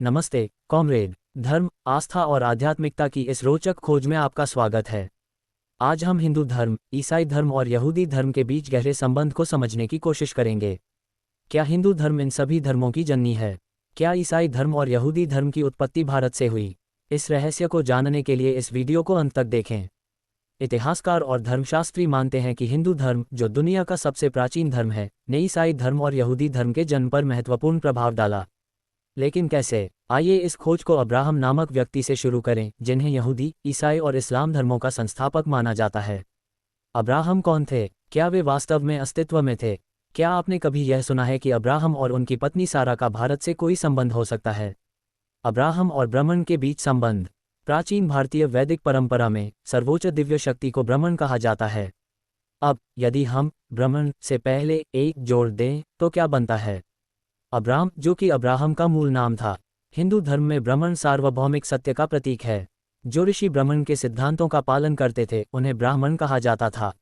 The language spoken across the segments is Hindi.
नमस्ते कॉमरेड। धर्म, आस्था और आध्यात्मिकता की इस रोचक खोज में आपका स्वागत है। आज हम हिंदू धर्म, ईसाई धर्म और यहूदी धर्म के बीच गहरे संबंध को समझने की कोशिश करेंगे। क्या हिंदू धर्म इन सभी धर्मों की जननी है? क्या ईसाई धर्म और यहूदी धर्म की उत्पत्ति भारत से हुई? इस रहस्य को जानने के लिए इस वीडियो को अंत तक देखें। इतिहासकार और धर्मशास्त्री मानते हैं कि हिंदू धर्म, जो दुनिया का सबसे प्राचीन धर्म है, ने ईसाई धर्म और यहूदी धर्म के जन्म पर महत्वपूर्ण प्रभाव डाला। लेकिन कैसे? आइए इस खोज को अब्राहम नामक व्यक्ति से शुरू करें, जिन्हें यहूदी, ईसाई और इस्लाम धर्मों का संस्थापक माना जाता है। अब्राहम कौन थे? क्या वे वास्तव में अस्तित्व में थे? क्या आपने कभी यह सुना है कि अब्राहम और उनकी पत्नी सारा का भारत से कोई संबंध हो सकता है? अब्राहम और ब्रह्मण के बीच संबंध। प्राचीन भारतीय वैदिक परंपरा में सर्वोच्च दिव्य शक्ति को ब्रह्मण कहा जाता है। अब यदि हम ब्रह्मण से पहले एक जोड़ दें तो क्या बनता है? अब्राम, जो कि अब्राहम का मूल नाम था। हिंदू धर्म में ब्रह्मण सार्वभौमिक सत्य का प्रतीक है। जो ऋषि ब्रह्मण के सिद्धांतों का पालन करते थे, उन्हें ब्राह्मण कहा जाता था।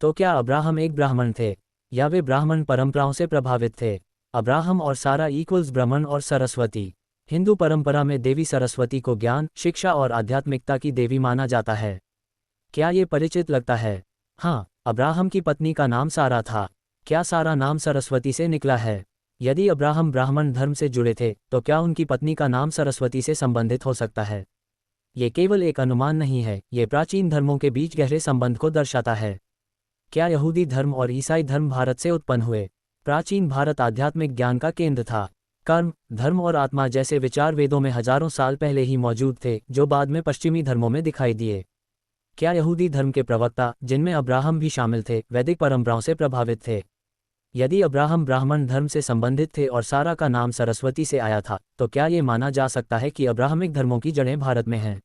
तो क्या अब्राहम एक ब्राह्मण थे, या वे ब्राह्मण परंपराओं से प्रभावित थे? अब्राहम और सारा इक्वल्स ब्रह्मण और सरस्वती। हिंदू परंपरा में देवी सरस्वती को ज्ञान, शिक्षा और आध्यात्मिकता की देवी माना जाता है। क्या ये परिचित लगता है? हाँ, अब्राहम की पत्नी का नाम सारा था। क्या सारा नाम सरस्वती से निकला है? यदि अब्राहम ब्राह्मण धर्म से जुड़े थे, तो क्या उनकी पत्नी का नाम सरस्वती से संबंधित हो सकता है? ये केवल एक अनुमान नहीं है, ये प्राचीन धर्मों के बीच गहरे संबंध को दर्शाता है। क्या यहूदी धर्म और ईसाई धर्म भारत से उत्पन्न हुए? प्राचीन भारत आध्यात्मिक ज्ञान का केंद्र था। कर्म, धर्म और आत्मा जैसे विचार वेदों में हजारों साल पहले ही मौजूद थे, जो बाद में पश्चिमी धर्मों में दिखाई दिए। क्या यहूदी धर्म के प्रवक्ता, जिनमें अब्राहम भी शामिल थे, वैदिक परंपराओं से प्रभावित थे? यदि अब्राहम ब्राह्मण धर्म से संबंधित थे और सारा का नाम सरस्वती से आया था, तो क्या ये माना जा सकता है कि अब्राहमिक धर्मों की जड़ें भारत में हैं?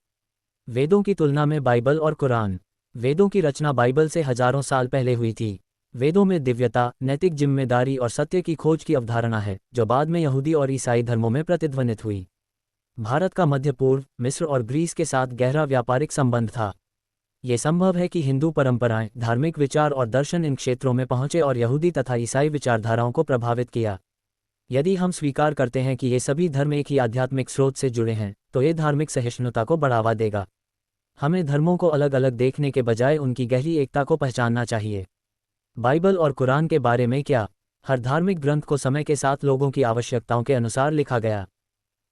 वेदों की तुलना में बाइबल और कुरान। वेदों की रचना बाइबल से हजारों साल पहले हुई थी। वेदों में दिव्यता, नैतिक जिम्मेदारी और सत्य की खोज की अवधारणा है, जो बाद में यहूदी और ईसाई धर्मों में प्रतिध्वनित हुई। भारत का मध्य पूर्व, मिस्र और ग्रीस के साथ गहरा व्यापारिक संबंध था। ये संभव है कि हिंदू परंपराएं, धार्मिक विचार और दर्शन इन क्षेत्रों में पहुंचे और यहूदी तथा ईसाई विचारधाराओं को प्रभावित किया। यदि हम स्वीकार करते हैं कि ये सभी धर्म एक ही आध्यात्मिक स्रोत से जुड़े हैं, तो ये धार्मिक सहिष्णुता को बढ़ावा देगा। हमें धर्मों को अलग अलग देखने के बजाय उनकी गहरी एकता को पहचानना चाहिए। बाइबल और कुरान के बारे में क्या? हर धार्मिक ग्रंथ को समय के साथ लोगों की आवश्यकताओं के अनुसार लिखा गया।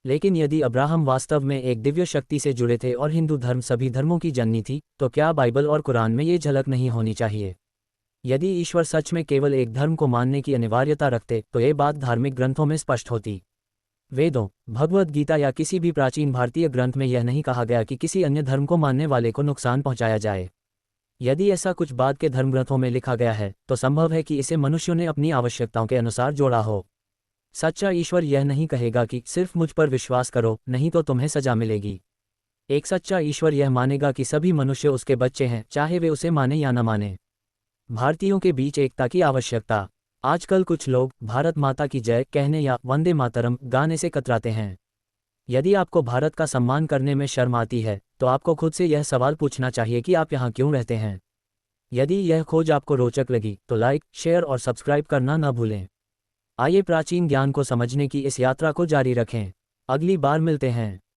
लेकिन यदि अब्राहम वास्तव में एक दिव्य शक्ति से जुड़े थे और हिंदू धर्म सभी धर्मों की जननी थी, तो क्या बाइबल और कुरान में ये झलक नहीं होनी चाहिए? यदि ईश्वर सच में केवल एक धर्म को मानने की अनिवार्यता रखते, तो ये बात धार्मिक ग्रंथों में स्पष्ट होती। वेदों, भगवद गीता या किसी भी प्राचीन भारतीय ग्रंथ में यह नहीं कहा गया कि किसी अन्य धर्म को मानने वाले को नुकसान पहुंचाया जाए। यदि ऐसा कुछ बाद के धर्मग्रंथों में लिखा गया है, तो संभव है कि इसे मनुष्यों ने अपनी आवश्यकताओं के अनुसार जोड़ा हो। सच्चा ईश्वर यह नहीं कहेगा कि सिर्फ मुझ पर विश्वास करो, नहीं तो तुम्हें सजा मिलेगी। एक सच्चा ईश्वर यह मानेगा कि सभी मनुष्य उसके बच्चे हैं, चाहे वे उसे माने या न माने। भारतीयों के बीच एकता की आवश्यकता। आजकल कुछ लोग भारत माता की जय कहने या वंदे मातरम गाने से कतराते हैं। यदि आपको भारत का सम्मान करने में शर्म आती है, तो आपको खुद से यह सवाल पूछना चाहिए कि आप यहाँ क्यों रहते हैं। यदि यह खोज आपको रोचक लगी, तो लाइक, शेयर और सब्सक्राइब करना न भूलें। आइए प्राचीन ज्ञान को समझने की इस यात्रा को जारी रखें। अगली बार मिलते हैं।